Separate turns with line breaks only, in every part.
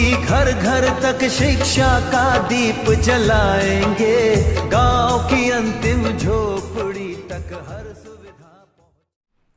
की घर घर तक शिक्षा का दीप जलाएंगे, गांव की अंतिम झोपड़ी तक हर सुविधा।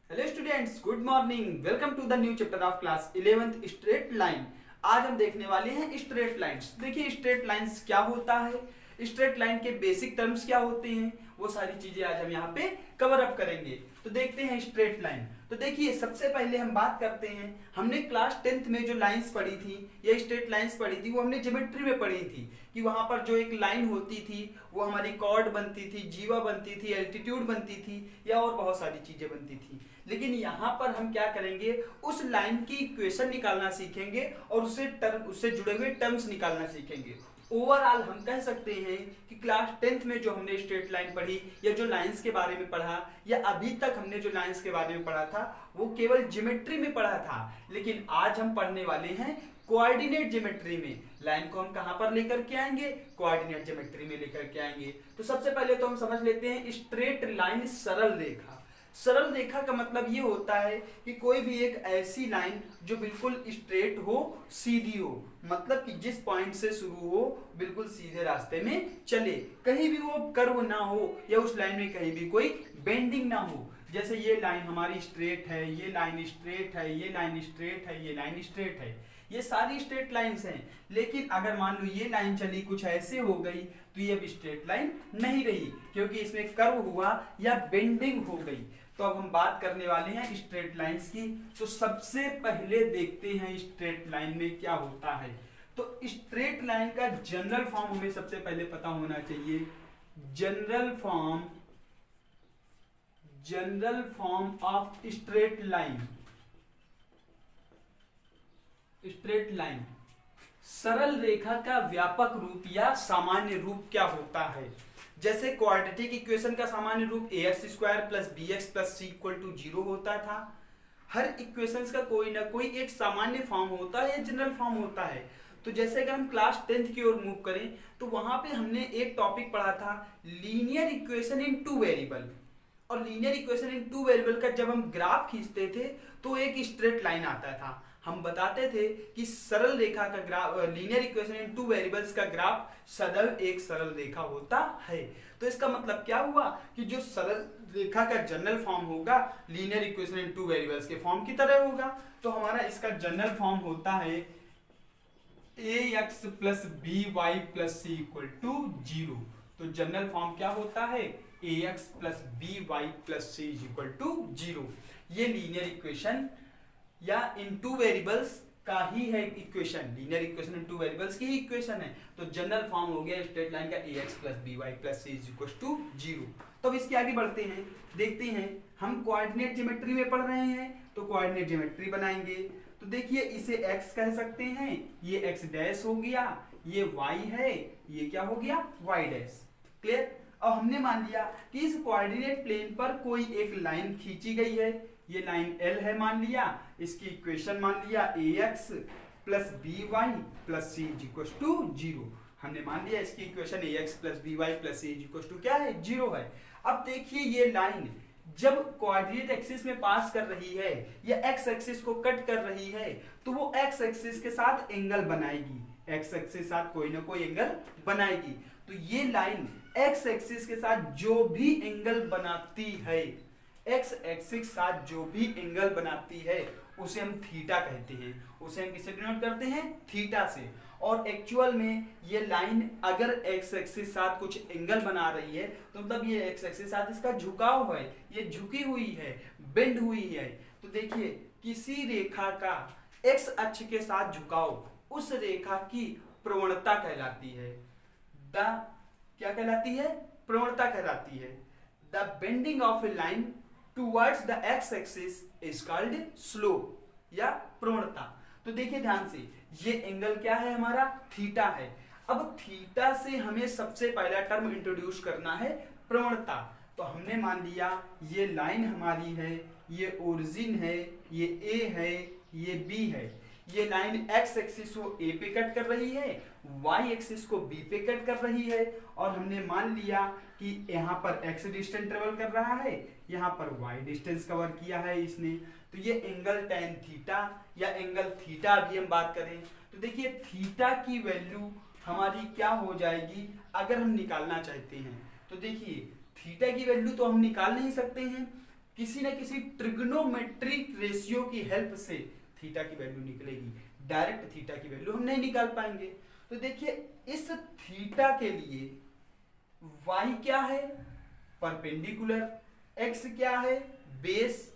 Hello students, good morning. Welcome to the new chapter of class 11th straight line. आज हम देखने वाले हैं स्ट्रेट लाइंस। देखिए स्ट्रेट लाइंस क्या होता है, स्ट्रेट लाइन के बेसिक टर्म्स क्या होते हैं, वो सारी चीजें आज हम यहाँ पे कवर अप करेंगे। तो देखते हैं स्ट्रेट लाइन। तो देखिए सबसे पहले हम बात करते हैं, हमने क्लास 10th में जो लाइंस पढ़ी थी या स्ट्रेट लाइंस पढ़ी थी वो हमने ज्योमेट्री में पढ़ी थी कि वहां पर जो एक लाइन होती थी वो हमारी कॉर्ड बनती थी, जीवा बनती थी, एल्टीट्यूड बनती थी या और बहुत सारी चीजें बनती थी। लेकिन यहाँ पर हम क्या करेंगे, उस लाइन की इक्वेशन निकालना सीखेंगे और उससे जुड़े हुए टर्म्स निकालना सीखेंगे। ओवरऑल हम कह सकते हैं कि क्लास 10th में जो हमने स्ट्रेट लाइन पढ़ी या जो लाइंस के बारे में पढ़ा या अभी तक हमने जो लाइंस के बारे में पढ़ा था वो केवल ज्योमेट्री में पढ़ा था। लेकिन आज हम पढ़ने वाले हैं कोऑर्डिनेट ज्योमेट्री में। लाइन को हम कहां पर लेकर के आएंगे, कोऑर्डिनेट ज्योमेट्री में लेकर के आएंगे। तो सबसे पहले तो हम समझ लेते हैं स्ट्रेट लाइन, सरल रेखा। सरल रेखा का मतलब ये होता है कि कोई भी एक ऐसी लाइन जो बिल्कुल स्ट्रेट हो, सीधी हो, मतलब कि जिस पॉइंट से शुरू हो बिल्कुल सीधे रास्ते में चले, कहीं भी वो कर्व ना हो या उस लाइन में कहीं भी कोई बेंडिंग ना हो। जैसे ये लाइन हमारी स्ट्रेट है, ये लाइन स्ट्रेट है, ये लाइन स्ट्रेट है, ये लाइन स्ट्रेट है, ये सारी स्ट्रेट लाइंस हैं। लेकिन अगर मान लो ये लाइन चली कुछ ऐसे हो गई तो ये अब स्ट्रेट लाइन नहीं रही, क्योंकि इसमें कर्व हुआ या बेंडिंग हो गई। तो अब हम बात करने वाले हैं स्ट्रेट लाइंस की। तो सबसे पहले देखते हैं स्ट्रेट लाइन में क्या होता है। तो स्ट्रेट लाइन का जनरल फॉर्म हमें सबसे पहले पता होना चाहिए। General form of straight line. Straight line सरल रेखा का व्यापक रूप या सामान्य रूप क्या होता है। जैसे क्वाड्रेटिक इक्वेशन का सामान्य रूप ax² + bx + c = 0 होता था। हर इक्वेशंस का कोई ना कोई एक सामान्य फॉर्म होता है या जनरल फॉर्म होता है। तो जैसे अगर हम क्लास 10th की ओर मूव करें तो वहां पे हमने एक टॉपिक पढ़ा था लीनियर इक्वेशन इन 2 वेरिएबल। और लीनियर इक्वेशन इन 2 वेरिएबल का जब हम ग्राफ खींचते थे तो एक स्ट्रेट लाइन आता था। हम बताते थे कि सरल रेखा का graph, linear equation in 2 variables का ग्राफ सदैव एक सरल रेखा होता है। तो इसका मतलब क्या हुआ कि जो सरल रेखा का जनरल फॉर्म होगा लीनियर इक्वेशन इन 2 वेरिएबल्स के फॉर्म की तरह होगा। तो हमारा इसका जनरल फॉर्म होता है ax + by + c = 0। तो जनरल फॉर्म क्या होता है, ax + by + c = 0। ये लीनियर इक्वेशन या इन 2 वेरिएबल्स का ही है equation, linear equation in 2 variables की ही इक्वेशन है। तो जनरल फॉर्म हो गया स्ट्रेट लाइन का ax + by + c = 0। तो अब इसके आगे बढ़ते हैं, देखते हैं हम कोऑर्डिनेट ज्योमेट्री में पढ़ रहे हैं तो कोऑर्डिनेट ज्योमेट्री बनाएंगे। तो देखिए इसे x कह सकते हैं, ये x डैश हो गया, ये y है, ये क्या हो गया y डैश। क्लियर। अब हमने मान लिया कि इस कोऑर्डिनेट प्लेन पर कोई एक लाइन खींची गई है, ये लाइन L है मान लिया, इसकी इक्वेशन मान लिया ax + by + c = 0। हमने मान लिया इसकी इक्वेशन ax + by + c = क्या है, 0 है। अब देखिए ये लाइन जब कोऑर्डिनेट एक्सिस में पास कर रही है या एक्स एक्सिस को कट कर रही है तो वो एक्स एक्सिस के साथ एंगल बनाएगी, एक्स एक्सिस के साथ कोई ना कोई एंगल बनाएगी। तो ये लाइन एक्स एक्सिस के साथ जो भी एंगल बनाती है, एक्स एक्सिस के साथ जो भी एंगल बनाती है उसे हम थीटा कहते हैं। उसे हम किससे डिनोट करते हैं, थीटा से। और एक्चुअल में ये लाइन अगर एक्स एक्सिस के साथ कुछ एंगल बना रही है तो मतलब ये एक्स एक्सिस के साथ इसका झुकाव है, ये झुकी हुई है, बेंड हुई है। तो देखिए किसी रेखा का एक्स अक्ष के साथ झुकाव उस रेखा की प्रवणता कहलाती है। क्या कहलाती है, प्रवणता कहलाती है। The bending of a line towards the x axis is called slope या प्रवणता। तो देखिए ध्यान से, ये एंगल क्या है हमारा, थीटा है। अब थीटा से हमें सबसे पहला टर्म इंट्रोड्यूस करना है प्रवणता। तो हमने मान लिया ये लाइन हमारी है, ये ओरिजिन है, ये ए है, ये बी है। ये लाइन एक्स एक्सिस को ए पे कट कर रही है, वाई एक्सिस को बी पे कट कर रही है। और हमने मान लिया कि यहाँ पर एक्स डिस्टेंस ट्रेवल कर रहा है, यहाँ पर वाई डिस्टेंस कवर किया है इसने। तो ये एंगल tan थीटा या एंगल थीटा अभी हम बात करें तो देखिए थीटा की वैल्यू हमारी क्या हो जाएगी अगर हम निकालना चाहते हैं। तो देखिए थीटा की वैल्यू तो हम निकाल नहीं सकते हैं, किसी न किसी ट्रिग्नोमेट्रिक रेशियो की हेल्प से थीटा की वैल्यू निकलेगी, डायरेक्ट थीटा की वैल्यू हम नहीं निकाल पाएंगे। तो देखिए इस थीटा के लिए y क्या है, परपेंडिकुलर, x क्या है, बेस।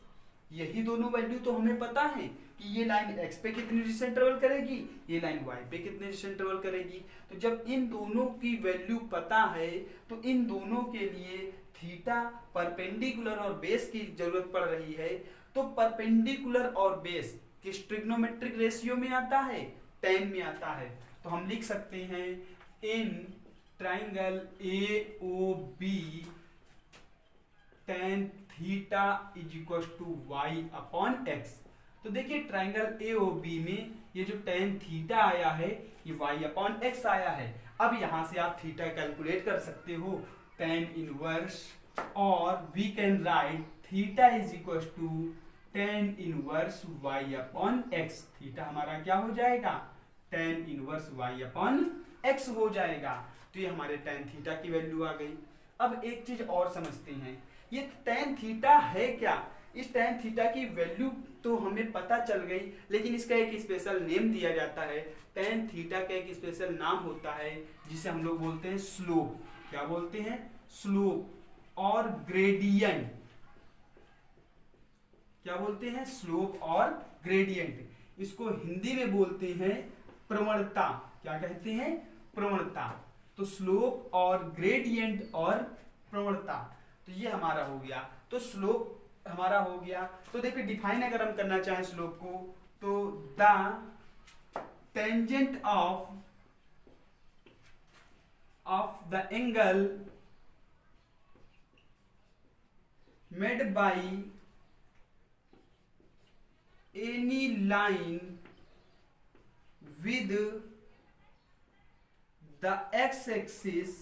यही दोनों वैल्यू तो हमें पता है कि ये लाइन x पे कितनी डिस्टेंस ट्रेवल करेगी, ये लाइन y पे कितनी डिस्टेंस ट्रेवल करेगी। तो जब इन दोनों की वैल्यू पता है तो इन दोनों के लिए थीटा, परपेंडिकुलर और बेस की जरूरत पड़ रही है। तो परपेंडिकुलर और बेस किस ट्रिग्नोमेट्रिक रेशियो में आता है, tan में आता है। तो हम लिख सकते हैं in triangle AOB tan theta is equal to y upon x. तो देखिए ट्राइंगल AOB में ये जो tan थीटा आया है ये y अपॉन एक्स आया है। अब यहां से आप थीटा कैलकुलेट कर सकते हो, tan इनवर्स, और we can write theta is equal to tan inverse y upon x. Theta हमारा क्या हो जाएगा, tan inverse y upon x हो जाएगा। तो ये हमारे tan थीटा की वैल्यू आ गई। अब एक चीज और समझते हैं, ये tan थीटा है क्या। इस tan थीटा की वैल्यू तो हमें पता चल गई, लेकिन इसका एक स्पेशल नेम दिया जाता है। tan थीटा का एक स्पेशल नाम होता है जिसे हम लोग बोलते हैं स्लोप। क्या बोलते हैं, स्लोप और ग्रेडियंट। क्या बोलते हैं, स्लोप और ग्रेडियंट। इसको हिंदी में बोलते हैं प्रवणता। क्या कहते हैं, प्रवणता। तो स्लोप और ग्रेडियंट और प्रवणता, तो ये हमारा हो गया। तो स्लोप हमारा हो गया। तो देखिए डिफाइन अगर हम करना चाहें स्लोप को, तो the tangent of the angle made by any line with the x-axis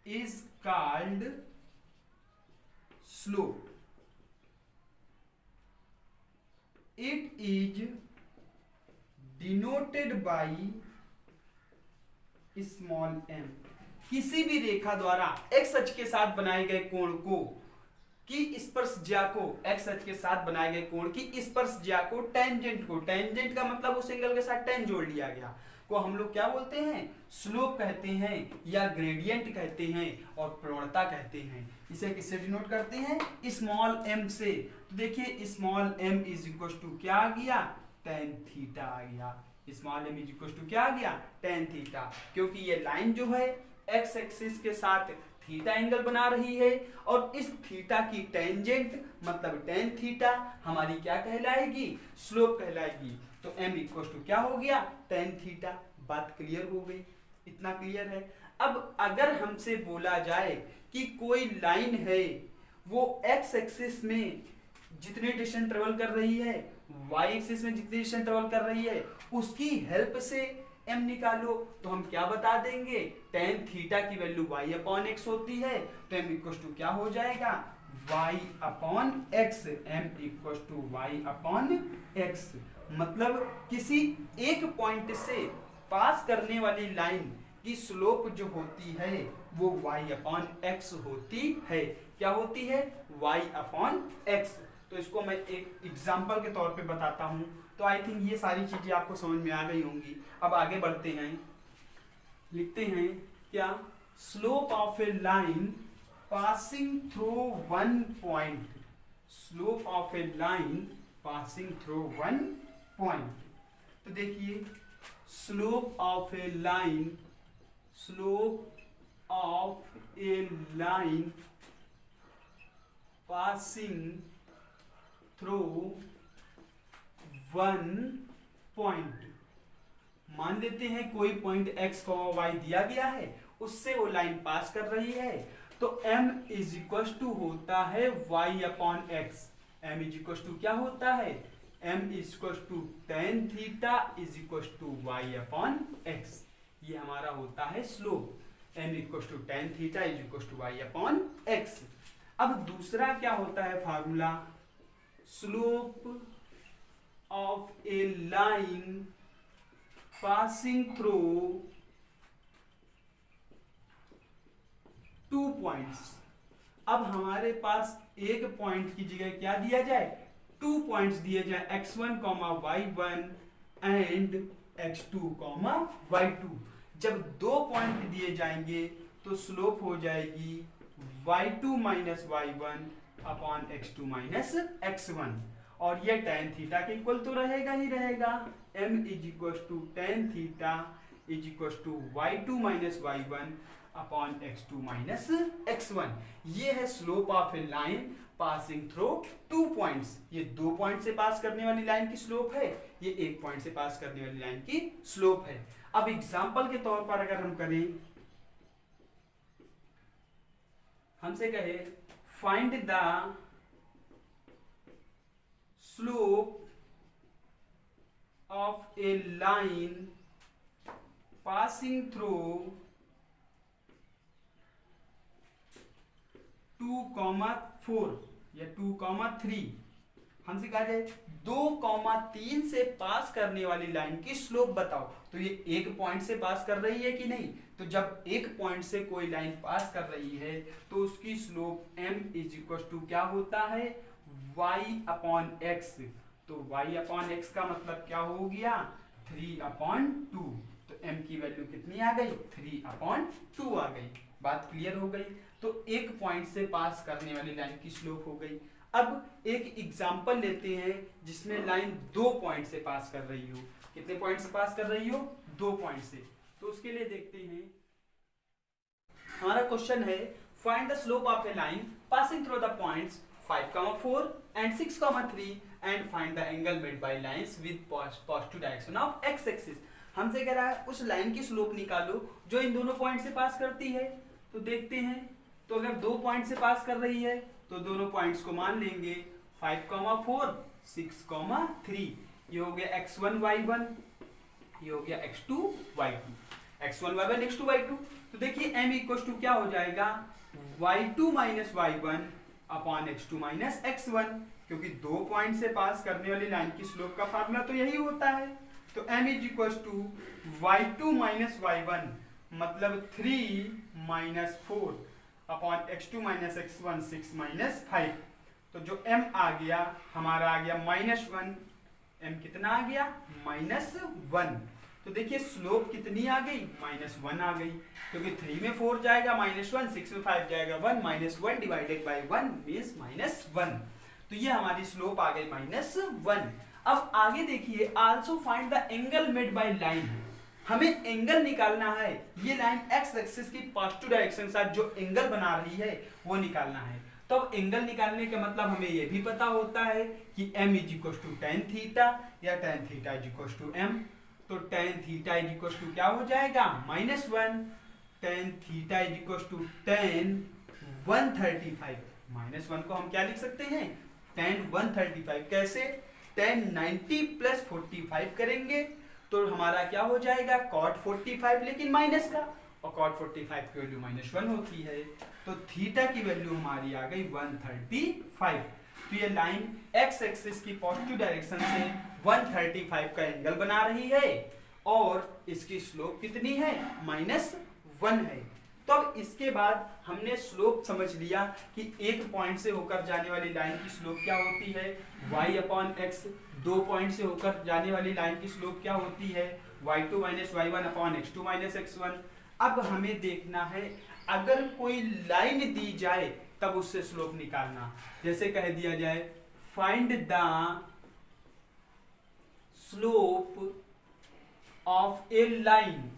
is called slope. It is denoted by small m. किसी भी रेखा द्वारा x अक्ष के साथ बनाए गए कोण को की स्पर्शज्या को, x अक्ष के साथ बनाए गए कोण की स्पर्शज्या को, टेंजेंट को, टेंजेंट का मतलब उस एंगल के साथ tan जोड़ लिया गया, को हम लोग क्या बोलते हैं, स्लोप कहते हैं या ग्रेडियंट कहते हैं और प्रवणता कहते हैं। इसे किससे डिनोट करते हैं, स्मॉल m से। तो देखिए small m is equal to क्या आ गया, tan थीटा आ गया। Small m is equal to क्या आ गया, tan थीटा, क्योंकि ये लाइन जो है x एक्सिस के साथ थीटा एंगल बना रही है और इस थीटा की टेंजेंट मतलब tan थीटा हमारी क्या कहलाएगी, स्लोप कहलाएगी। तो m इक्वल टू क्या हो गया, tan थीटा। बात क्लियर हो गई, इतना क्लियर है। अब अगर हमसे बोला जाए कि कोई लाइन है वो x एक्सिस में जितनी डिस्टेंस ट्रेवल कर रही है, y एक्सिस में जितनी डिस्टेंस ट्रेवल कर रही है, उसकी हेल्प से m निकालो, तो हम क्या बता देंगे, tan थीटा की वैल्यू y अपॉन x होती है। तो m इक्वल टू क्या हो जाएगा, y upon x। m equal to y upon x मतलब किसी एक पॉइंट से पास करने वाली लाइन की स्लोप जो होती है वो y अपॉन x होती है। क्या होती है, y अपॉन x। तो इसको मैं एक एग्जाम्पल के तौर पे बताता हूं। तो आई थिंक ये सारी चीजें आपको समझ में आ गई होंगी। अब आगे बढ़ते हैं, लिखते हैं क्या, slope of a line passing through one point, slope of a line passing through one point. तो देखिए slope of a line, slope of a line passing through one point. मान लेते हैं कोई पॉइंट x y दिया गया है, उससे वो लाइन पास कर रही है। तो m इज इक्वल टू होता है y upon x। m is equal to क्या होता है, m is equal to tan theta is equal to y upon x। ये हमारा होता है slope, m equal to tan theta is equal to y upon x। अब दूसरा क्या होता है formula, slope of a line passing through 2 points। अब हमारे पास एक पॉइंट की जगह क्या दिया जाए, 2 पॉइंट्स दिए जाए x1, y1 and x2, y2। जब 2 पॉइंट दिए जाएंगे तो स्लोप हो जाएगी y2 minus y1 upon x2 minus x1, और ये tan थीटा के इक्वल तो रहेगा ही रहेगा। m is equal to tan theta is equal to y2 minus y1 upon x2 minus x1। ये है slope of a line passing through 2 points. ये 2 पॉइंट से पास करने वाली लाइन की स्लोप है, ये 1 पॉइंट से पास करने वाली लाइन की स्लोप है। अब एग्जांपल के तौर पर अगर हम करें, हमसे कहे find the slope of a line passing through 2,4 या 2,3। हमसे कहा जाए 2,3 से पास करने वाली लाइन की स्लोप बताओ, तो ये एक पॉइंट से पास कर रही है कि नहीं। तो जब एक पॉइंट से कोई लाइन पास कर रही है तो उसकी slope m is equal to क्या होता है, y अपॉन x। तो y अपॉन x का मतलब क्या हो गया, 3/2। तो m की वैल्यू कितनी आ गई, 3/2 आ गई। बात क्लियर हो गई। तो एक पॉइंट से पास करने वाली लाइन की स्लोप हो गई। अब एक एग्जांपल लेते हैं जिसमें लाइन 2 पॉइंट से पास कर रही हो। कितने पॉइंट से पास कर रही हो, 2 पॉइंट से। तो उसके लिए देखते हैं, हमारा क्वेश्चन है find the slope of a line passing through the points 5,4 and 6,3 and find the angle made by lines with positive direction of x axis. हमसे कह रहा है उस लाइन की स्लोप निकालो जो इन दोनों पॉइंट से पास करती है। तो देखते हैं, तो अगर 2 पॉइंट से पास कर रही है तो दोनों पॉइंट्स को मान लेंगे 5,4 6,3। ये हो गया x1 y1, ये हो गया x2 y2, x1 y1 x2 y2। तो देखिए m इक्वल टू क्या हो जाएगा, y2 minus y1 upon x2 minus x1, क्योंकि 2 पॉइंट से पास करने वाली लाइन की स्लोप का फार्मूला तो यही होता है। तो m is equal to y2 minus y1 मतलब 3 minus 4 upon x2 minus x1 6 minus 5। तो जो m आ गया हमारा आ गया -1। m कितना आ गया, -1। तो देखिए स्लोप कितनी आ गई, -1 आ गई, क्योंकि 3 में 4 जाएगा -1, 6 में 5 जाएगा 1, -1 डिवाइडेड बाय 1 मींस -1। तो ये हमारी स्लोप आ गई -1। अब आगे देखिए, also find the angle made by line. हमें एंगल निकालना है, ये लाइन x एक्सिस की पॉजिटिव डायरेक्शन के साथ जो एंगल बना रही है वो निकालना है। तो अब एंगल निकालने का मतलब हमें ये भी पता होता है कि m is equal to tan theta या tan theta is equal to m। तो tan theta is equal to क्या हो जाएगा, -1। tan theta is equal to tan 135। -1 को हम क्या लिख सकते हैं, tan 135। कैसे, tan 90 प्लस 45 करेंगे तो हमारा क्या हो जाएगा, cot 45 लेकिन माइनस का, और cot 45 की वैल्यू -1 होती है। तो थीटा की वैल्यू हमारी आ गई 135। तो ये लाइन x एक्सिस की पॉजिटिव डायरेक्शन से 135 का एंगल बना रही है और इसकी स्लोप कितनी है, -1 है। तो अब इसके बाद हमने स्लोप समझ लिया कि एक पॉइंट से होकर जाने वाली लाइन की स्लोप क्या होती है, y अपॉन x। 2 पॉइंट से होकर जाने वाली लाइन की स्लोप क्या होती है, y2 minus y1 upon x2 minus x1। अब हमें देखना है अगर कोई लाइन दी जाए तब उससे स्लोप निकालना। जैसे कह दिया जाए find the slope of a line,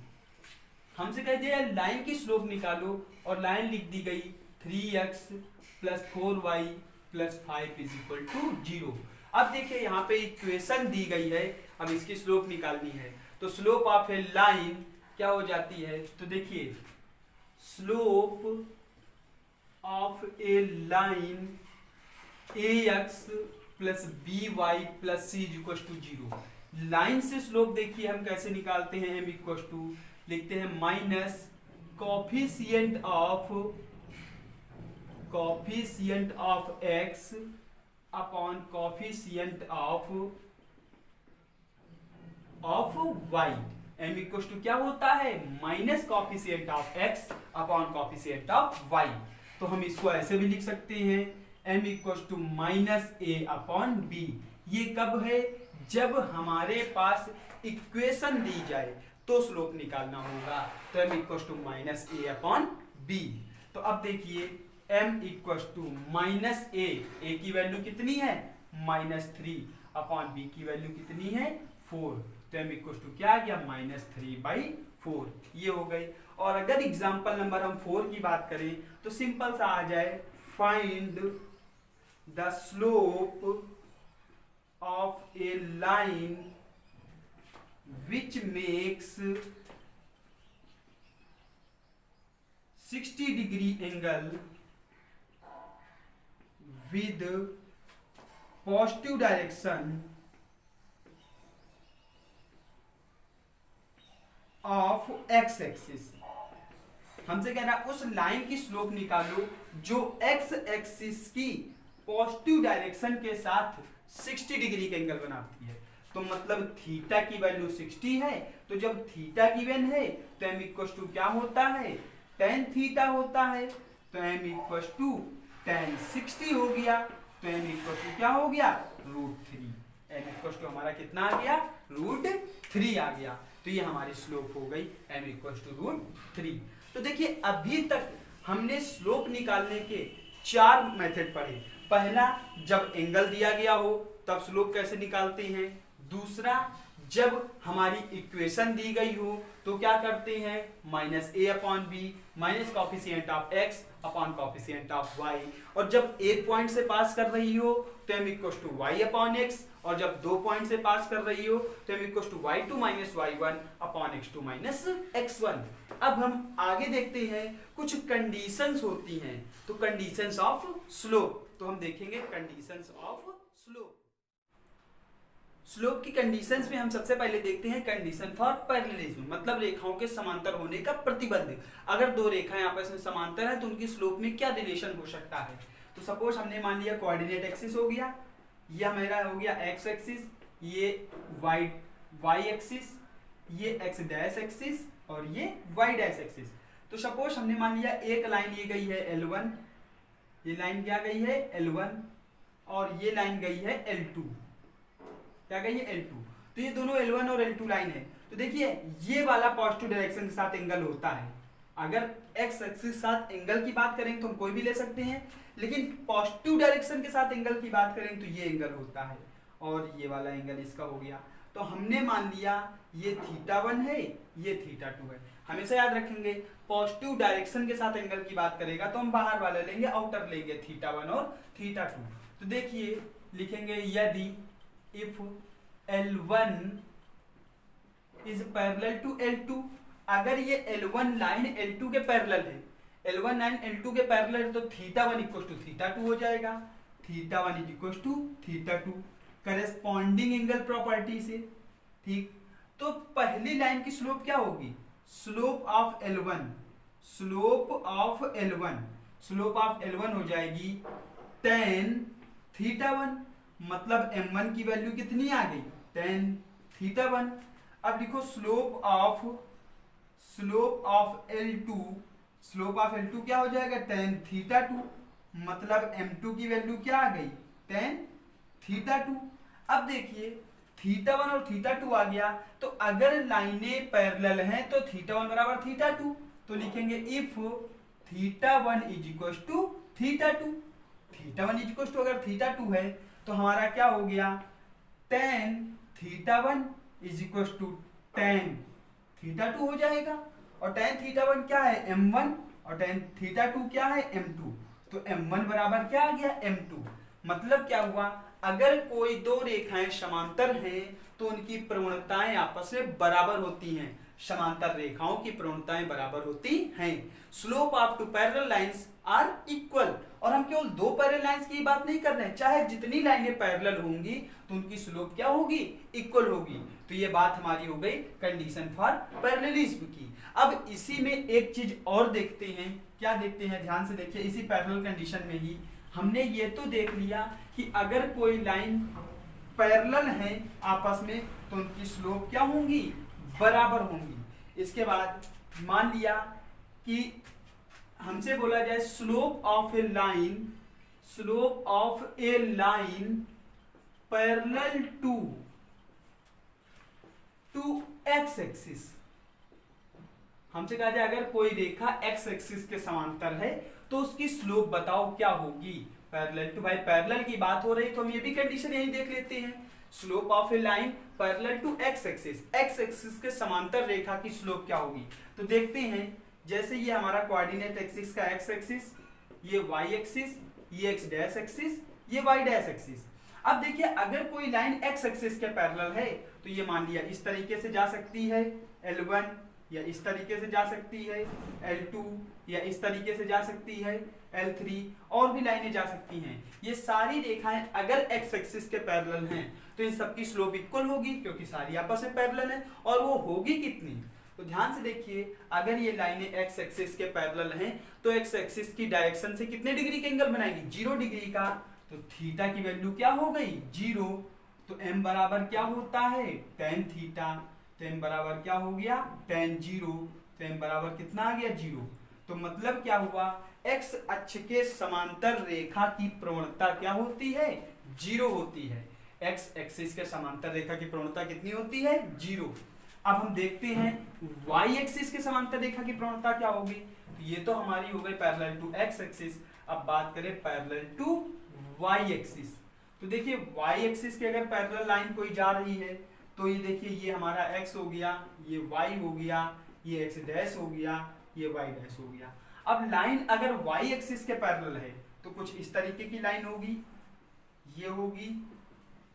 हमसे कह दिया लाइन की स्लोप निकालो और लाइन लिख दी गई 3x plus 4y plus 5 is equal to 0। अब देखिए यहाँ पे इक्वेशन दी गई है, अब इसकी स्लोप निकालनी है। तो स्लोप ऑफ ए लाइन क्या हो जाती है, तो देखिए slope of a line ax plus by plus c is equal to 0। Line से स्लोप देखिए हम कैसे निकालते हैं, m इक्वल टू लिखते हैं minus coefficient of x upon coefficient of of y. m equal to क्या होता है, minus coefficient of x upon coefficient of y। तो हम इसको ऐसे भी लिख सकते हैं m equal to minus a upon b. ये कब है, जब हमारे पास इक्वेशन दी जाए तो स्लोप निकालना होगा। तो m equal to minus a upon b. तो अब देखिए m equal to minus a की वैल्यू कितनी है, -3 अपॉन बी की वैल्यू कितनी है, 4। तो m इक्वल टू क्या आ गया, -3/4। ये हो गई। और अगर एग्जांपल नंबर हम 4 की बात करें तो सिंपल सा आ जाए, find the slope of a line which makes 60 degree angle with positive direction of x axis. हमसे कह रहा है उस लाइन की स्लोप निकालो जो x एक्सिस की पॉजिटिव डायरेक्शन के साथ 60 डिग्री का एंगल बनाती है। तो मतलब थीटा की वैल्यू 60 है, तो जब थीटा गिवन है तो m इक्वल टू क्या होता है, tan थीटा होता है। तो m इक्वल टू tan 60 हो गया। तो m इक्वल टू क्या हो गया, √3। m इक्वल टू हमारा कितना आ गया, √3 आ गया। तो ये हमारी स्लोप हो गई m इक्वल टू √3। तो देखिए अभी तक हमने स्लोप निकालने के 4 मेथड पढ़े। पहला, जब एंगल दिया गया हो तब स्लोप कैसे निकालते हैं। दूसरा, जब हमारी इक्वेशन दी गई हो तो क्या करते हैं, -a upon b minus coefficient of x upon coefficient of y। और जब एक पॉइंट से पास कर रही हो तो m equal to y upon x, और जब 2 पॉइंट से पास कर रही हो तो m equal to y2 minus y1 upon x2 minus x1। अब हम आगे देखते हैं, कुछ कंडीशंस होती हैं। तो कंडीशंस ऑफ स्लोप, तो हम देखेंगे कंडीशंस ऑफ स्लोप। स्लोप की कंडीशंस में हम सबसे पहले देखते हैं कंडीशन फॉर पैरेललिज्म, मतलब रेखाओं के समांतर होने का प्रतिबंध। अगर 2 रेखाएं आपस में समांतर है तो उनकी स्लोप में क्या रिलेशन हो सकता है। तो सपोज हमने मान लिया कोऑर्डिनेट एक्सिस हो गया, ये हमारा हो गया x एक्सिस, ये y एक्सिस, ये x डैश एक्सिस और ये y डैश एक्सिस। तो सपोज हमने मान लिया एक लाइन ये गई है L1, ये लाइन क्या गई है L1, और ये लाइन गई है L2, क्या गई है L2। तो ये दोनों L1 और L2 लाइन है। तो देखिए ये वाला पॉजिटिव डायरेक्शन के साथ एंगल होता है। अगर x एक्सिस साथ एंगल की बात करें तो हम कोई भी ले सकते हैं, लेकिन पॉजिटिव डायरेक्शन के साथ एंगल की बात करें तो ये एंगल होता है, और ये वाला एंगल इसका हो गया। तो हमने मान लिया ये θ1 है, ये θ2 है। हमेशा याद रखेंगे पॉजिटिव डायरेक्शन के साथ एंगल की बात करेगा तो हम बाहर वाले लेंगे, आउटर लेंगे θ1 और θ2। तो देखिए लिखेंगे, यदि if L1 is parallel to L2, अगर ये L1 लाइन L2 के पैरेलल है, L1 लाइन L2 के पैरेलल है तो θ1 इक्वल टू θ2 हो जाएगा। θ1 equal to θ2 corresponding angle property से, ठीक। तो पहली लाइन की स्लोप क्या होगी, slope of L1, slope of L1, slope of L1 हो जाएगी tan θ1, मतलब m1 की वैल्यू कितनी आ गई, tan θ1। अब लिखो slope of L2, slope of L2 क्या हो जाएगा, tan θ2, मतलब m2 की वैल्यू क्या आ गई, tan θ2। अब देखिए θ1 और θ2 आ गया, तो अगर लाइनें पैरेलल हैं तो θ1 बराबर θ2, तो लिखेंगे if θ1 is equal to θ2, θ1 is equal to अगर θ2 है तो हमारा क्या हो गया, tan θ1 is equal to tan θ2 हो जाएगा। और tan θ1 क्या है, m1, और tan θ2 क्या है, m2। तो m1 बराबर क्या आ गया, m2। मतलब क्या हुआ, अगर कोई 2 रेखाएं समांतर हैं तो उनकी प्रवणताएं आपस में बराबर होती हैं, समांतर रेखाओं की प्रवणताएं बराबर होती हैं। Slope of 2 parallel lines are equal, और हम केवल 2 पैरेलल लाइंस की बात नहीं कर रहे हैं, चाहे जितनी लाइनें पैरेलल होंगी तो उनकी स्लोप क्या होगी, इक्वल होगी। तो ये बात हमारी हो गई कंडीशन फॉर पैरेललिज्म की। अब इसी में एक चीज और देखते हैं, क्या देखते हैं, ध्यान से देखिए। इसी पैरेलल कंडीशन में ही हमने ये तो देख लिया कि अगर कोई लाइन पैरेलल हैं आपस में तो उनकी स्लोप क्या होंगी, बराबर होंगी। इसके बाद मान लिया कि हमसे बोला जाए slope of a line parallel to x axis. हमसे कहा जाए अगर कोई रेखा एक्स एक्सिस के समांतर है तो उसकी स्लोप बताओ क्या होगी, पैरेलल टू। भाई पैरेलल की बात हो रही तो हम ये भी कंडीशन यही देख लेते हैं, slope of a line parallel to x axis के समांतर रेखा की स्लोप क्या होगी। तो देखते हैं, जैसे ये हमारा कोऑर्डिनेट एक्सिस का एक्स एक्सिस, ये वाई एक्सिस, ये एक्स डैश एक्सिस, ये वाई डैश एक्सिस। अब देखिए अगर कोई लाइन एक्स एक्सिस के पैरेलल है तो ये मान लिया इस तरीके से जा सकती है L1, या इस तरीके से जा सकती है L2, या इस तरीके से जा सकती है L3, और भी लाइनें जा सकती हैं। ये सारी रेखाएं अगर एक्स एक्सिस के पैरेलल हैं तो इन सबकी स्लोप इक्वल होगी क्योंकि सारी आपस में पैरेलल है। और वो होगी कितनी, तो ध्यान से देखिए, अगर ये लाइनें एक्स एक्सिस के पैरेलल हैं तो एक्स एक्सिस की डायरेक्शन से कितने डिग्री के एंगल बनाएंगी, 0 डिग्री का। तो थीटा की वैल्यू क्या हो गई, 0। तो m बराबर क्या होता है, tan थीटा। तो m बराबर क्या हो गया, tan 0। तो m बराबर कितना आ गया, 0। तो मतलब क्या हुआ, x अक्ष के समांतर रेखा की प्रवणता क्या होती है, 0 होती है। x एक्सिस के समांतर रेखा की प्रवणता कितनी होती है, 0। अब हम देखते हैं y एक्सिस के समांतर रेखा की प्रवणता क्या होगी। तो ये तो हमारी हो गई पैरेलल टू x एक्सिस। अब बात करें पैरेलल टू y एक्सिस। तो देखिए y एक्सिस के अगर पैरेलल लाइन कोई जा रही है तो ये देखिए ये हमारा x हो गया, ये y हो गया, ये x डैश हो गया, ये y डैश हो गया। अब लाइन अगर y एक्सिस के पैरेलल है तो कुछ इस तरीके की लाइन होगी, ये होगी,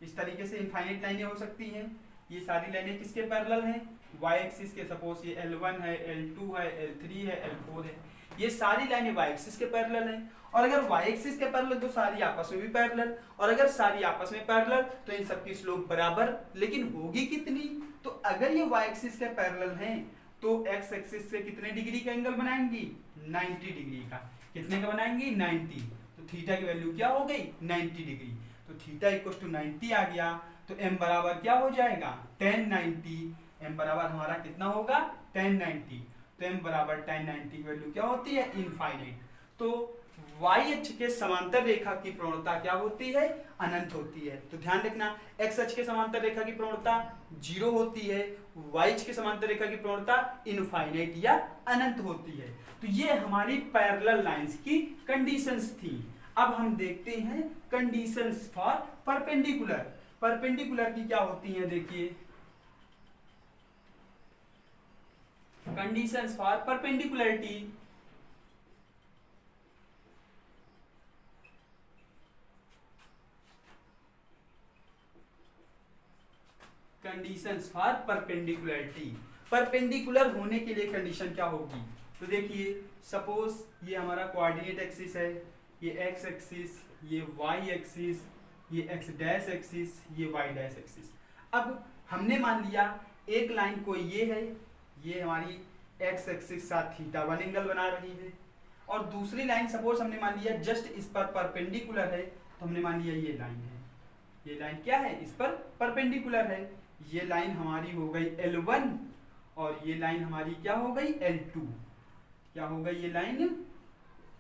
इस तरीके से इनफाइनाइट लाइनें हो सकती हैं। ये सारी लाइनें किसके पैरेलल हैं, y एक्सिस के। सपोज ये L1 है, L2 है, L3 है, L4 है, ये सारी लाइनें y एक्सिस के पैरेलल हैं। और अगर y एक्सिस के पैरेलल तो सारी आपस में भी पैरेलल, और अगर सारी आपस में पैरेलल तो इन सबकी स्लोप बराबर। लेकिन होगी कितनी, तो अगर ये y एक्सिस के पैरेलल हैं तो x एक्सिस से कितने डिग्री का एंगल बनाएंगी, 90 डिग्री का। कितने का बनाएंगी, 90। तो थीटा की वैल्यू क्या हो गई, 90 डिग्री। तो थीटा इक्वल टू 90 आ गया। तो m बराबर क्या हो जाएगा, tan 90। m बराबर हमारा कितना होगा, tan 90। तो m बराबर tan 90 की वैल्यू क्या होती है, इनफाइनाइट। तो y अक्ष के समांतर रेखा की प्रवणता क्या होती है, अनंत होती है। तो ध्यान रखना, x अक्ष के समांतर रेखा की प्रवणता 0 होती है, y अक्ष के समांतर रेखा की प्रवणता इनफाइनाइट या अनंत होती है। तो ये हमारी पैरेलल लाइंस की कंडीशंस थी। अब हम देखते हैं कंडीशंस फॉर परपेंडिकुलर। परपेंडिकुलर की क्या होती हैं, देखिए conditions for perpendicularity. Conditions for perpendicularity, perpendicular होने के लिए कंडीशन क्या होगी। तो देखिए सपोज ये हमारा कोऑर्डिनेट एक्सिस है, ये x एक्सिस, ये y एक्सिस, ये x डैश एक्सिस, ये y डैश एक्सिस। अब हमने मान लिया एक लाइन कोई ये है, ये हमारी x एक्सिस साथ θ1 एंगल बना रही है, और दूसरी लाइन सपोज हमने मान लिया जस्ट इस पर परपेंडिकुलर है, तो हमने मान लिया ये लाइन है, ये लाइन क्या है, इस पर परपेंडिकुलर है। ये लाइन हमारी हो गई L1 और ये लाइन हमारी क्या हो गई, L2। क्या हो गई ये लाइन,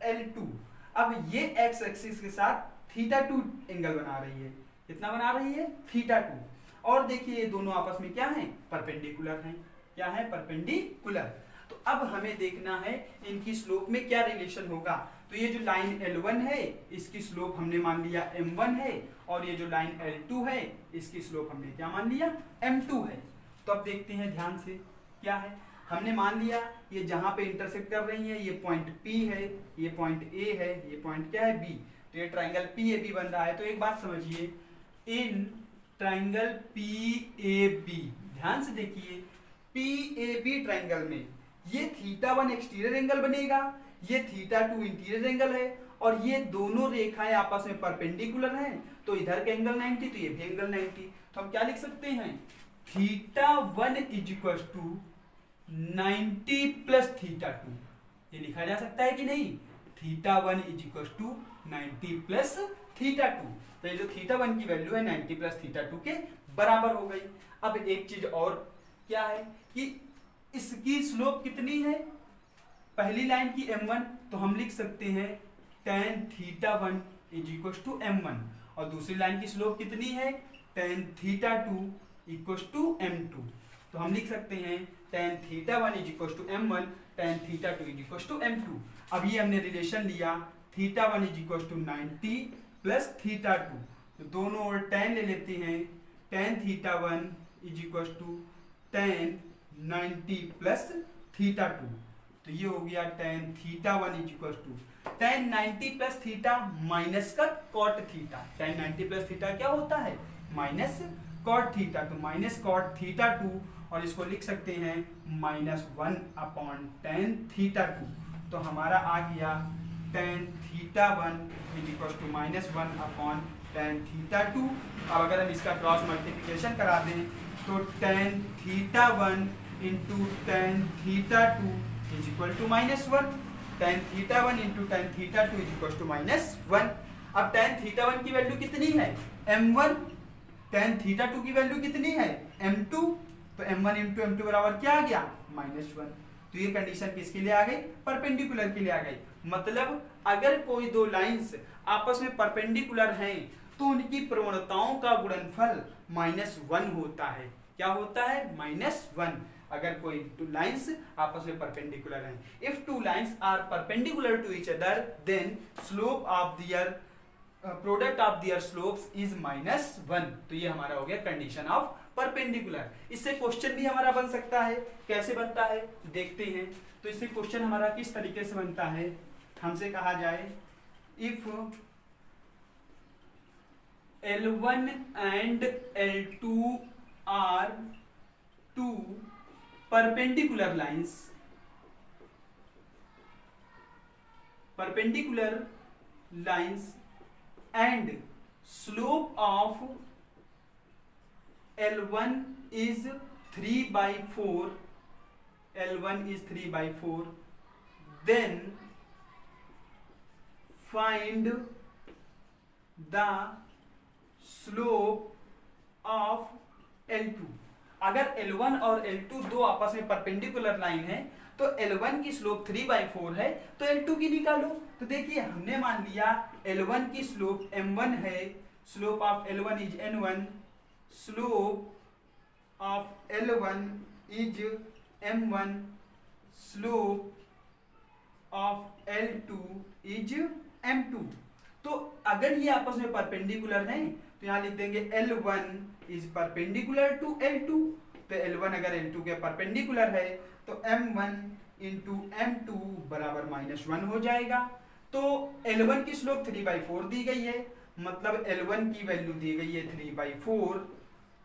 L2। अब ये x एक्सिस के साथ θ2 एंगल बना रही है। कितना बना रही है, θ2। और देखिए ये दोनों आपस में क्या हैं, परपेंडिकुलर हैं। क्या है, परपेंडिकुलर। तो अब हमें देखना है इनकी स्लोप में क्या रिलेशन होगा। तो ये जो लाइन L1 है इसकी स्लोप हमने मान लिया m1 है, और ये जो लाइन L2 है इसकी स्लोप हमने क्या मान लिया, m2 है। तो अब देखते हैं ध्यान से क्या है। हमने मान लिया ये जहां पे इंटरसेक्ट कर रही है ये पॉइंट P है, ये पॉइंट A है, ये पॉइंट क्या है, B। तो ये ट्राइंगल PAB बन रहा है। तो एक बात समझिए, इन ट्राइंगल PAB, ध्यान से देखिए, PAB ट्राइंगल में ये θ1 एक्सटीरियर एंगल बनेगा, ये θ2 इंटीरियर एंगल है, और ये दोनों रेखाएं आपस में परपेंडिकुलर हैं। तो इधर का एंगल 90, तो ये भी एंगल 90। तो हम क्या लिख सकते हैं, θ1 = 90 + θ2। ये लिखा जा सकता है कि नहीं, θ1 = 90 + थीटा 2। तो ये जो थीटा 1 की वैल्यू है 90 प्लस थीटा 2 के बराबर हो गई। अब एक चीज और क्या है कि इसकी स्लोप कितनी है, पहली लाइन की m1, तो हम लिख सकते हैं tan theta 1 is equal to m1, और दूसरी लाइन की स्लोप कितनी है tan theta 2 equal to m2, तो हम लिख सकते हैं tan theta 1 is equal to m1, tan theta 2 is equal to m2। अब ये हमने रिलेशन लिया theta 1 is equal to 90 plus theta 2, तो दोनों ओर tan ले लेते हैं, tan theta 1 is equal to tan 90 plus theta 2, तो ये हो गया tan theta 1 is equal to tan 90 plus theta minus का cot theta. tan 90 plus theta क्या होता है, माइनस कॉट थीटा, तो माइनस कॉट थीटा 2, और इसको लिख सकते हैं -1 अपॉन tan थीटा 2, तो हमारा आ गया tan theta 1 is equal to -1 upon tan theta 2। अब अगर हम इसका क्रॉस मल्टीप्लिकेशन करा दें तो tan theta 1 into tan theta 2 is equal to -1, tan theta 1 into tan theta 2 is equal to -1। अब tan थीटा 1 की वैल्यू कितनी है m1, tan थीटा 2 की वैल्यू कितनी है m2, तो m1 इंटू m2 बराबर क्या आ गया -1। तो ये कंडीशन किसके लिए आ गई, परपेंडिकुलर के लिए आ गई। मतलब अगर कोई दो लाइंस आपस में परपेंडिकुलर हैं तो उनकी प्रवणताओं का गुणनफल -1 होता है। क्या होता है, -1। अगर कोई टू लाइंस आपस में परपेंडिकुलर हैं, if two lines are perpendicular to each other then slope of their product of their slopes is -1। तो ये हमारा हो गया कंडीशन ऑफ परपेंडिकुलर। इससे क्वेश्चन भी हमारा बन सकता है, कैसे बनता है देखते हैं। तो इससे क्वेश्चन हमारा किस तरीके से बनता है, हमसे कहा जाए if L1 and L2 are two perpendicular lines and slope of L1 is 3/4, L1 is 3/4, then find the slope of L2। अगर L1 और L2 दो आपस में परपेंडिकुलर लाइन है तो L1 की स्लोप 3/4 है, तो L2 की निकालो। तो देखिए हमने मान लिया L1 की स्लोप m1 है, slope of L1 is n1, slope of L1 is m1, slope of L2 is m2। तो अगर ये आपस में परपेंडिकुलर हैं तो यहाँ लिख देंगे L1 is perpendicular to L2, तो L1 अगर L2 के परपेंडिकुलर है तो m1 इंटू m2 बराबर -1 हो जाएगा। तो L1 की स्लोप 3/4 दी गई है, मतलब L1 की वैल्यू दी गई है 3/4,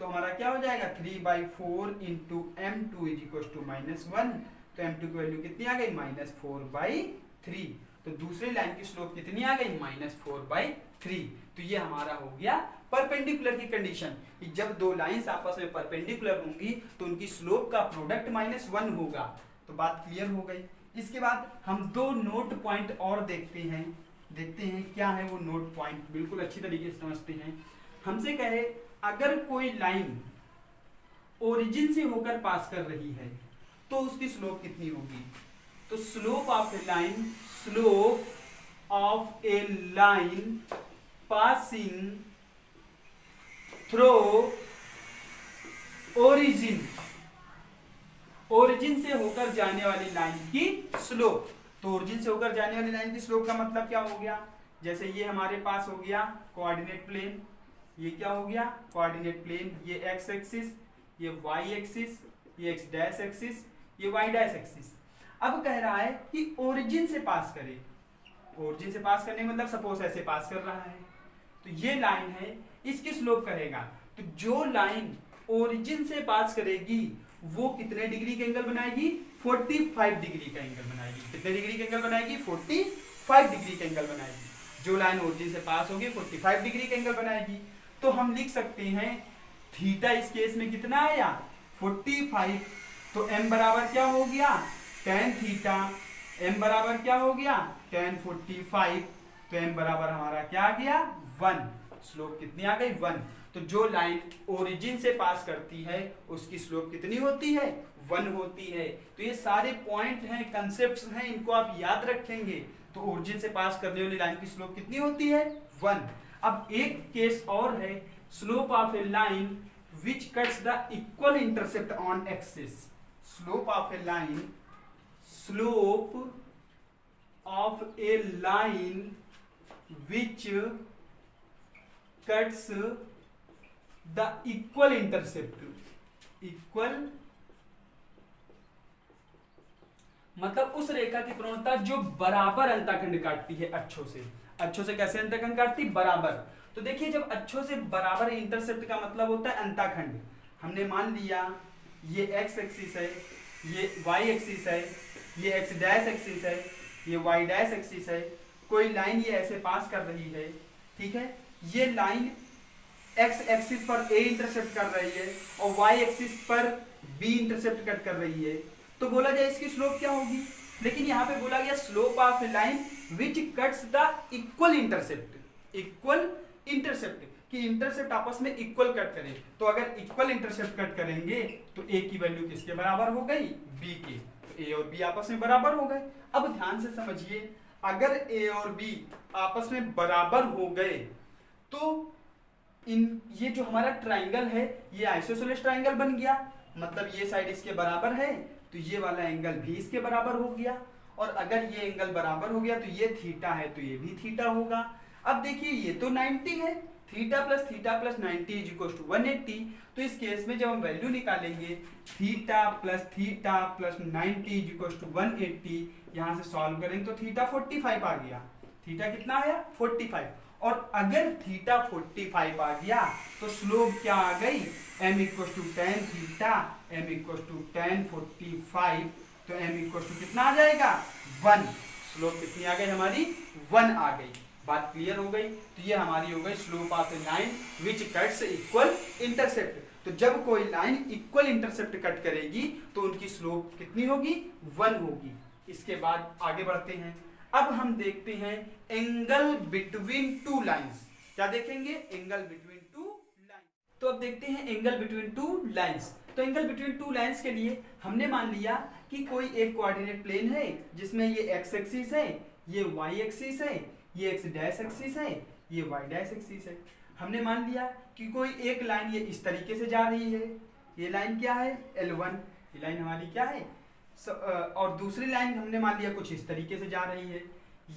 तो हमारा क्या हो जाएगा 3/4 into m2 is equal to -1, तो m2 की वैल्यू कितनी आ गई -4/3, तो दूसरी लाइन की स्लोप कितनी आ गई -4/3। तो ये हमारा हो गया परपेंडिकुलर की कंडीशन कि जब दो लाइंस आपस में परपेंडिकुलर होंगी तो उनकी स्लोप का प्रोडक्ट -1 होगा। तो बात क्लियर हो गई। इसके बाद हम दो नोट पॉइंट और देखते हैं क्या है वो नोट पॉइंट, बिल्कुल अच्छी तरीके से समझते हैं। हमसे कहे अगर कोई लाइन ओरिजिन से होकर पास कर रही है तो उसकी स्लोप कितनी होगी, तो slope of a line passing through origin से होकर जाने वाली लाइन की स्लोप। तो ओरिजिन से होकर जाने वाली लाइन की स्लोप का मतलब क्या हो गया, जैसे ये हमारे पास हो गया कोऑर्डिनेट प्लेन, ये क्या हो गया कोऑर्डिनेट प्लेन, ये एक्स एक्सिस, ये वाई एक्सिस, ये एक्स डैश एक्सिस, ये वाई डैश एक्सिस। अब कह रहा है कि ओरिजिन से पास करे, ओरिजिन से पास करने मतलब सपोज ऐसे पास कर रहा है, तो ये लाइन है, इसकी स्लोप कहेगा। तो जो लाइन ओरिजिन से पास करेगी वो कितने डिग्री का एंगल बनाएगी, 45 डिग्री का एंगल बनाएगी। कितने डिग्री का एंगल बनाएगी, 45 डिग्री का एंगल बनाएगी। जो लाइन ओरिजिन से पास होगी 45 डिग्री का एंगल बनाएगी। तो हम लिख सकते हैं थीटा इस केस में कितना आया 45, तो m बराबर क्या हो गया tan थीटा, m बराबर क्या हो गया tan 45, तो m बराबर हमारा क्या आ गया 1, स्लोप कितनी आ गई 1। तो जो लाइन ओरिजिन से पास करती है उसकी स्लोप कितनी होती है 1 होती है। तो ये सारे पॉइंट हैं, कंसेप्ट्स हैं, इनको आप याद रखेंगे। तो ओरिजिन से पास करने वाली लाइन की स्लोप कितनी होती है 1। अब एक केस और है, slope of a line which cuts the equal intercept on axis. Slope of a line which cuts the equal intercept. Equal मतलब उस रेखा की प्रवणता जो बराबर अंतःखंड काटती है अक्षों से। अक्षों से कैसे अंतःखंड काटती? बराबर। तो देखिए जब अक्षों से बराबर इंटरसेप्ट का मतलब होता है अंतःखंड। हमने मान लिया ये x एक्सिस है, ये y एक्सिस है, ये x डैश एक्सिस है, ये y डैश एक्सिस है। कोई लाइन ये ऐसे पास कर रही है, ठीक है। ये लाइन x एक्सिस पर a इंटरसेप्ट कर रही है और y एक्सिस पर b इंटरसेप्ट कट कर रही है। तो बोला जाए इसकी स्लोप क्या होगी, लेकिन यहाँ पे बोला गया slope of a line which cuts the equal intercept. Equal intercept कि इंटरसेप्ट आपस में इक्वल कट करें। तो अगर इक्वल इंटरसेप्ट कट करेंगे तो a की वैल्यू किसके बराबर हो गई b के। तो a और b आपस में बराबर हो गए। अब ध्यान से समझिए, अगर a और b आपस में बराबर हो गए तो ये जो हमारा ट्राइंगल है ये आइसोसेलेस ट्राइंगल बन गया। मतलब ये साइड इसके बराबर है तो ये वाला एंगल भी इसके बराबर हो गया। और अगर ये एंगल बराबर हो गया तो ये थीटा है तो ये भी थीटा होगा। अब देखिए ये तो 90 है, theta plus 90 is equal to 180। तो इस केस में जब हम वैल्यू निकालेंगे theta plus 90 is equal to 180, यहाँ से सॉल्व करेंगे तो थीटा 45 आ गया। थीटा कितना आया 45। और अगर थीटा 45 आ गया तो स्लोप क्या आ गई m equal to tan theta, m equal to tan 45। तो m इक्वल टू कितना आ जाएगा 1। स्लोप कितनी आ गई हमारी 1 आ गई। बात क्लियर हो गई। तो ये हमारी हो गई slope of a line which cuts equal intercept. तो जब कोई लाइन इक्वल इंटरसेप्ट कट करेगी तो उनकी स्लोप कितनी होगी 1 होगी। इसके बाद आगे बढ़ते हैं। अब हम देखते हैं एंगल बिटवीन टू लाइंस। क्या देखेंगे? Angle between two lines. तो अब देखते हैं एंगल बिटवीन टू लाइंस। तो एंगल बिटवीन टू लाइंस के लिए हमने मान लिया कि कोई एक कोऑर्डिनेट प्लेन है जिसमें ये x एक्सिस है, ये y एक्सिस है, ये x डैश एक्सिस है, ये y डैश एक्सिस है। हमने मान लिया कि कोई एक लाइन ये इस तरीके से जा रही है। ये लाइन क्या है L1, ये लाइन हमारी क्या है और दूसरी लाइन हमने मान लिया कुछ इस तरीके से जा रही है।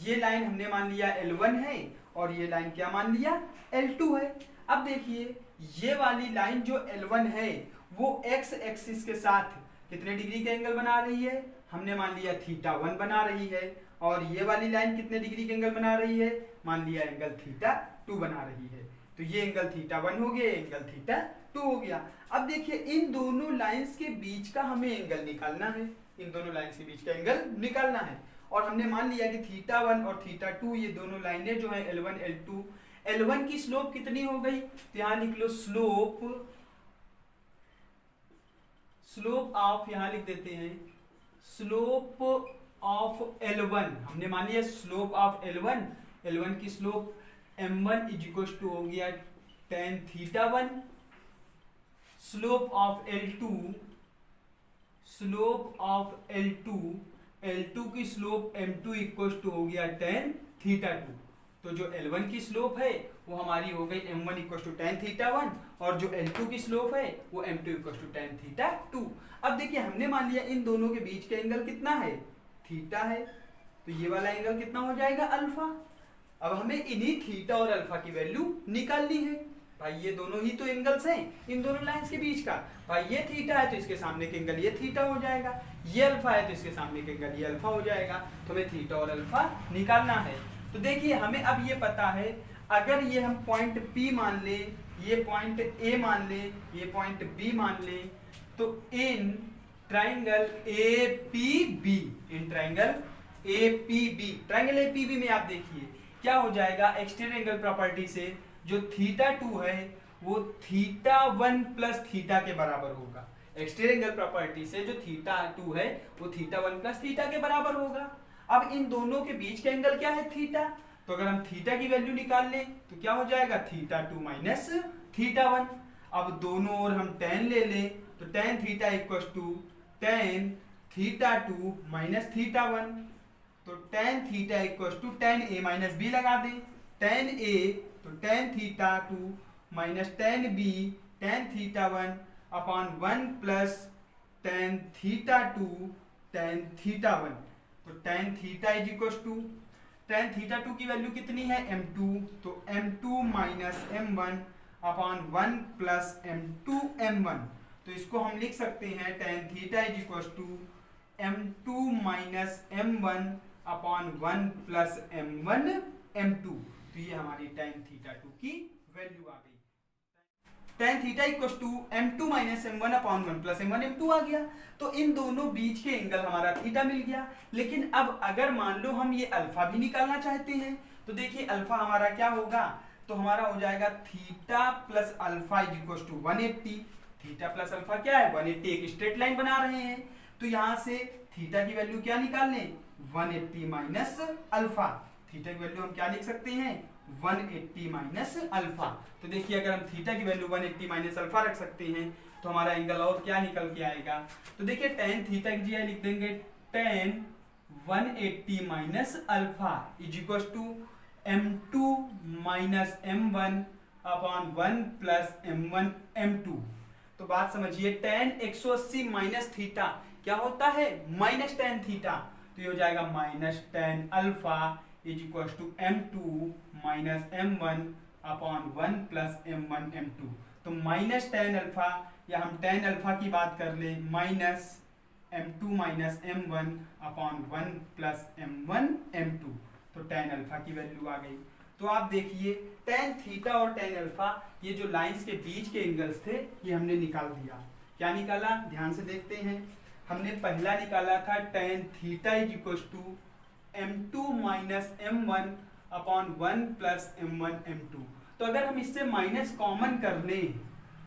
ये लाइन हमने मान लिया L1 है और ये लाइन क्या मान लिया L2 है। अब देखिए ये वाली लाइन जो L1 है वो x एक्सिस के साथ कितने डिग्री का एंगल बना रही है? हमने मान लिया थीटा 1 बना रही है। और ये वाली लाइन कितने डिग्री का एंगल बना रही है? मान लिया एंगल थीटा 2 बना रही है। तो ये एंगल थीटा 1 हो गया, एंगल थीटा 2 हो गया। अब देखिए इन दोनों लाइंस के बीच का हमें एंगल निकालना है। इन दोनों लाइंस के बीच का एंगल निकालना है। और हमने मान लिया कि थीटा 1 और थीटा 2 ये दोनों लाइनें जो है L1 L2, L1 की स्लोप कितनी हो गई? तो यहाँ लिख लो स्लोप ऑफ, यहाँ लिख देते हैं स्लोप ऑफ L1। हमने मान लिया स्लोप ऑफ L1 की slope m1 is equal to हो गया tan theta 1। Slope of L2 की स्लोप m2 इक्वल टू हो गया tan थीटा 2। तो जो L1 की स्लोप है वो हमारी हो गई m1 equal to tan theta 1 और जो L2 की स्लोप है वो m2 equal to tan theta 2। अब देखिए हमने मान लिया इन दोनों के बीच का एंगल कितना है? थीटा है। तो ये वाला एंगल कितना हो जाएगा? अल्फा। अब हमें इन्हीं थीटा और अल्फा की वैल्यू निकालनी है। भाई ये दोनों ही तो एंगल्स हैं इन दोनों लाइंस के बीच का। भाई ये थीटा है तो इसके सामने के एंगल ये थीटा हो जाएगा, ये अल्फा है तो इसके सामने के एंगल ये अल्फा हो जाएगा। तो हमें थीटा और अल्फा निकालना है। तो देखिए हमें अब ये पता है, अगर ये हम पॉइंट P मान ले, ये पॉइंट A मान ले, ये पॉइंट B मान ले, तो in triangle APB, triangle APB में आप देखिए क्या हो जाएगा, एक्सटेरियर एंगल प्रॉपर्टी से जो थीटा 2 है वो थीटा 1 प्लस थीटा के बराबर होगा। एक्सटेरियर एंगल प्रॉपर्टी से जो थीटा 2 है वो थीटा 1 प्लस थीटा के बराबर होगा। अब इन दोनों के बीच का एंगल क्या है? थीटा। तो अगर हम थीटा की वैल्यू निकाल लें तो क्या हो जाएगा, थीटा 2 माइनस थीटा 1। अब दोनों ओर हम tan ले लें तो tan theta equal to tan theta 2 minus theta 1। तो tan theta equal to tan a minus b लगा दें, tan a तो tan theta 2 minus tan b tan theta 1 upon 1 plus tan theta 2 tan theta 1। तो tan theta is equal to tan theta 2 की value कितनी है, m2, तो m2 minus m1 upon 1 plus m2 m1। तो इसको हम लिख सकते हैं tan theta is equal to m2 minus m1 upon 1 plus m1 m2। तो ये हमारी tan थीटा 2 की वैल्यू आ गई। tan theta equal to m2 minus m1 upon 1 plus m1 m2 आ गया। तो इन दोनों बीच के एंगल हमारा थीटा मिल गया। लेकिन अब अगर मान लो हम ये अल्फा भी निकालना चाहते हैं तो देखिए अल्फा हमारा क्या होगा, तो हमारा हो जाएगा theta plus alpha is equal to 180। Theta plus alpha क्या है, 180। एक स्ट्रेट लाइन बना रहे हैं तो यहाँ से थीटा की वैल्यू क्या निकाल लें, 180 माइनस अल्फा। थीटा की वैल्यू हम क्या लिख सकते हैं, 180 माइनस अल्फा। तो देखिए अगर हम थीटा की वैल्यू 180 माइनस अल्फा रख सकते हैं तो हमारा एंगल और क्या निकल के आएगा, तो देखिए tan थीटा की जगह लिख देंगे tan 180 minus alpha is equal to m2 minus m1 upon 1 plus m1 m2। तो बात समझिए tan 180 माइनस थीटा क्या होता है, माइनस tan थीटा। तो ये हो जाएगा minus tan alpha is equal to m2 minus m1 upon 1 plus m1 m2। तो माइनस tan अल्फा, या हम tan अल्फा की बात कर लें, minus m2 minus m1 upon 1 plus m1 m2। तो tan अल्फा की वैल्यू आ गई। तो आप देखिए tan थीटा और tan अल्फा ये जो लाइंस के बीच के एंगल्स थे ये हमने निकाल दिया। क्या निकाला, ध्यान से देखते हैं। हमने पहला निकाला था tan theta is equal to m2 minus m1 upon 1 plus m1 m2। तो अगर हम इससे माइनस कॉमन कर लें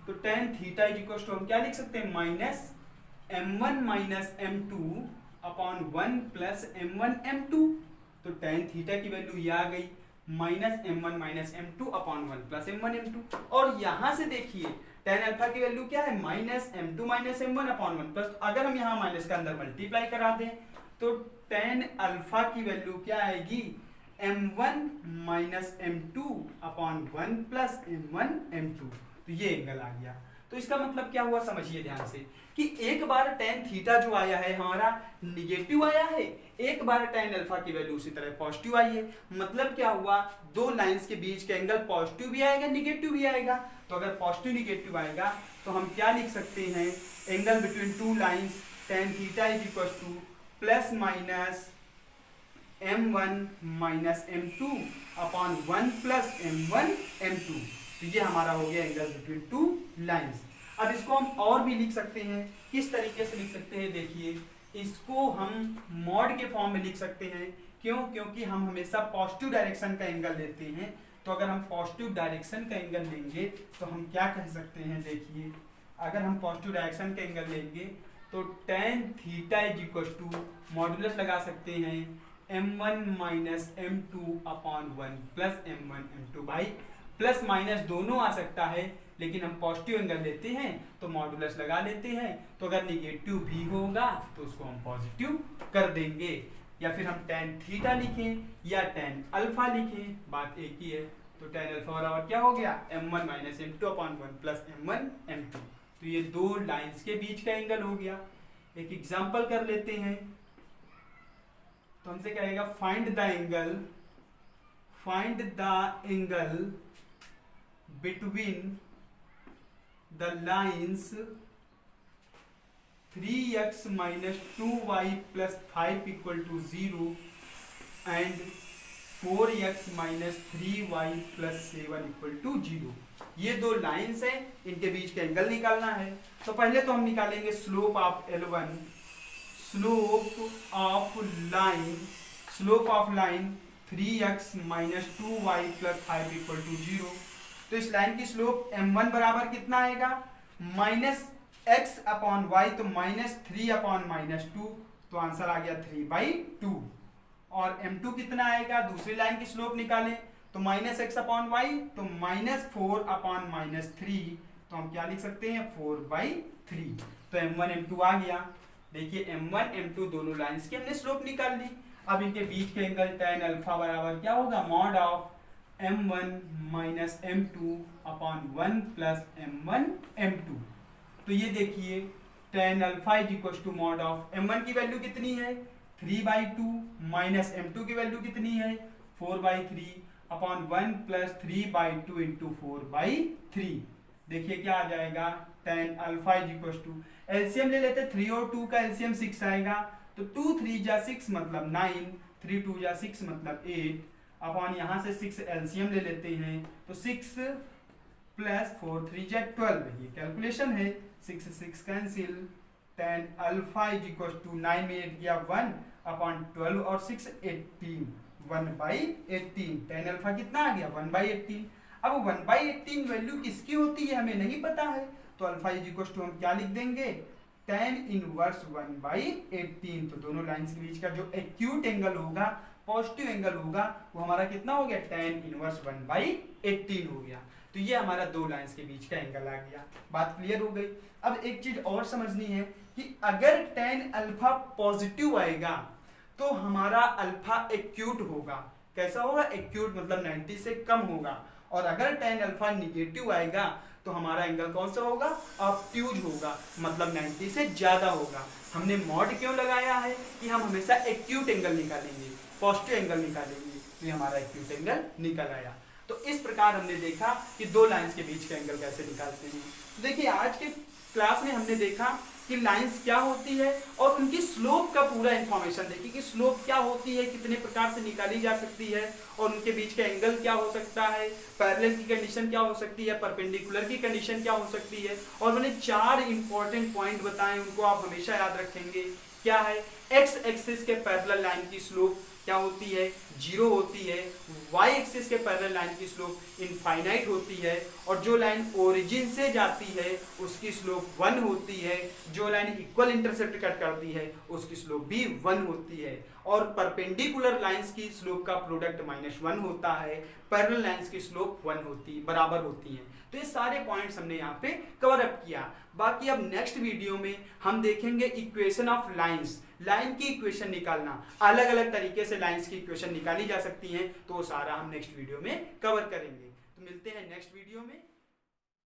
तो tan theta is equal to हम क्या लिख सकते हैं, minus m1 minus m2 upon 1 plus m1 m2। तो tan थीटा की वैल्यू ये आ गई minus m1 minus m2 upon 1 plus m1 m2। और यहां से देखिए tan अल्फा की वैल्यू क्या है, minus m2 minus m1 upon 1 plus, अगर हम यहाँ माइनस का अंदर मल्टीप्लाई करा दें तो tan अल्फा की वैल्यू क्या आएगी, m1 minus m2 upon 1 plus m1 m2। तो ये एंगल आ गया। तो इसका मतलब क्या हुआ, समझिए ध्यान से कि एक बार tan थीटा जो आया है हमारा निगेटिव आया है, एक बार tan अल्फा की वैल्यू उसी तरह पॉजिटिव आई है। मतलब क्या हुआ, दो लाइंस के बीच के एंगल पॉजिटिव भी आएगा निगेटिव भी आएगा। तो अगर पॉजिटिव निगेटिव आएगा तो हम क्या लिख सकते हैं, angle between two lines tan theta is equal two plus minus m1 minus m2 upon 1 plus m1 m2। तो ये हमारा हो गया एंगल बिटवीन टू लाइंस। अब इसको हम और भी लिख सकते हैं, किस तरीके से लिख सकते हैं, देखिए इसको हम मॉड के फॉर्म में लिख सकते हैं। क्यों, क्योंकि हम हमेशा पॉजिटिव डायरेक्शन का एंगल लेते हैं। तो अगर हम पॉजिटिव डायरेक्शन का एंगल लेंगे तो हम क्या कह सकते हैं, देखिए अगर हम पॉजिटिव डायरेक्शन का एंगल लेंगे तो tan theta is equal to modulus लगा सकते हैं m1 minus m2 upon 1 plus m1 m2। भाई प्लस माइनस दोनों आ सकता है, लेकिन हम पॉजिटिव एंगल लेते हैं तो मॉडुलस लगा लेते हैं। तो अगर निगेटिव भी होगा तो उसको हम पॉजिटिव कर देंगे, या फिर हम tan थीटा लिखें या tan अल्फा लिखें, बात एक ही है। तो tan अल्फा बराबर क्या हो गया, m1 minus m2 upon 1 plus m1 m2। तो ये दो लाइंस के बीच का एंगल हो गया। एक एग्जांपल कर लेते हैं। तो हमसे कहेगा find the angle between the lines 3x minus 2y plus 5 equal to 0 and 4x minus 3y plus 7 equal to 0। ये दो लाइंस हैं, इनके बीच का एंगल निकालना है। तो पहले तो हम निकालेंगे slope of L1, slope of line 3x minus 2y plus 5 equal to 0। तो इस लाइन की स्लोप m1 बराबर कितना आएगा, माइनस x अपॉन y, तो माइनस 3 अपॉन माइनस 2। तो आंसर आ गया 3/2। और m2 कितना आएगा, दूसरी लाइन की स्लोप निकालें तो -x/y, तो -4/-3, तो हम क्या लिख सकते हैं 4/3। तो m1 m2 आ गया। देखिए m1 m2 दोनों लाइंस की हमने स्लोप निकाल ली। अब इनके बीच के एंगल tan अल्फा बराबर क्या होगा, mod of m1 minus m2 upon 1 plus m1 m2। तो ये देखिए tan alpha is equal to mod of m1 की वैल्यू कितनी है 3/2 माइनस m2 की वैल्यू कितनी है 4/3 अपॉन 1 प्लस 3/2 इंटू 4/3। देखिए क्या आ जाएगा, tan alpha is equal to, LCM ले लेते 3 और 2 का एलसीएम 6 आएगा, तो 2 3 जा 6 मतलब 9, 3 2 जा 6 मतलब 8 अपॉन यहाँ से 6 एलसीएम ले लेते हैं तो 6 प्लस 4 3 जा 12। ये कैलकुलेशन है, 6 6 cancel, tan alpha is equal to 9 में 8 गया 1 अपॉन 12 और 6 18, 1/18। tan अल्फा कितना आ गया 1/18। अब 1/18 वैल्यू किसकी होती है हमें नहीं पता है, तो अल्फा इज इक्वल टू हम क्या लिख देंगे tan इनवर्स 1/18। तो दोनों लाइंस के बीच का जो एक्यूट एंगल होगा, पॉजिटिव एंगल होगा, वो हमारा कितना हो गया tan इनवर्स 1/18 हो गया। तो ये हमारा दो लाइंस के बीच का एंगल आ गया। बात क्लियर हो गई। अब एक चीज और समझनी है कि अगर tan अल्फा पॉजिटिव आएगा तो हमारा अल्फा एक्यूट होगा। कैसा होगा, एक्यूट मतलब 90 से कम होगा। और अगर tan अल्फा निगेटिव आएगा तो हमारा एंगल कौन सा होगा, ऑब्ट्यूज होगा, मतलब 90 से ज्यादा होगा। हमने मॉड क्यों लगाया है कि हम हमेशा एक्यूट एंगल निकालेंगे, पॉजिटिव एंगल निकालेंगे, तो ये हमारा एक्यूट एंगल निकल आया। तो इस प्रकार हमने देखा कि दो लाइंस के बीच का एंगल कैसे निकालते हैं। तो देखिए आज के क्लास में हमने देखा कि लाइंस क्या होती है और उनकी स्लोप का पूरा इंफॉर्मेशन देखी कि स्लोप क्या होती है, कितने प्रकार से निकाली जा सकती है और उनके बीच का एंगल क्या हो सकता है, पैरेलल की कंडीशन क्या हो सकती है, परपेंडिकुलर की कंडीशन क्या हो सकती है। और मैंने 4 इंपॉर्टेंट पॉइंट बताए, उनको आप हमेशा याद रखेंगे। क्या है, एक्स एक्सिस के पैरेलल लाइन की स्लोप क्या होती है, 0 होती है। y एक्सिस के पैरेलल लाइन की स्लोप इनफाइनाइट होती है। और जो लाइन ओरिजिन से जाती है उसकी स्लोप 1 होती है। जो लाइन इक्वल इंटरसेप्ट कट करती है उसकी स्लोप भी 1 होती है। और परपेंडिकुलर लाइंस की स्लोप का प्रोडक्ट -1 होता है। पैरेलल लाइंस की स्लोप 1 होती बराबर होती है। तो ये सारे पॉइंट्स हमने यहाँ पे कवर अप किया। बाकी अब नेक्स्ट वीडियो में हम देखेंगे इक्वेशन ऑफ लाइंस, लाइन की इक्वेशन निकालना। अलग अलग तरीके से लाइंस की इक्वेशन निकाली जा सकती हैं, तो सारा हम नेक्स्ट वीडियो में कवर करेंगे। तो मिलते हैं नेक्स्ट वीडियो में।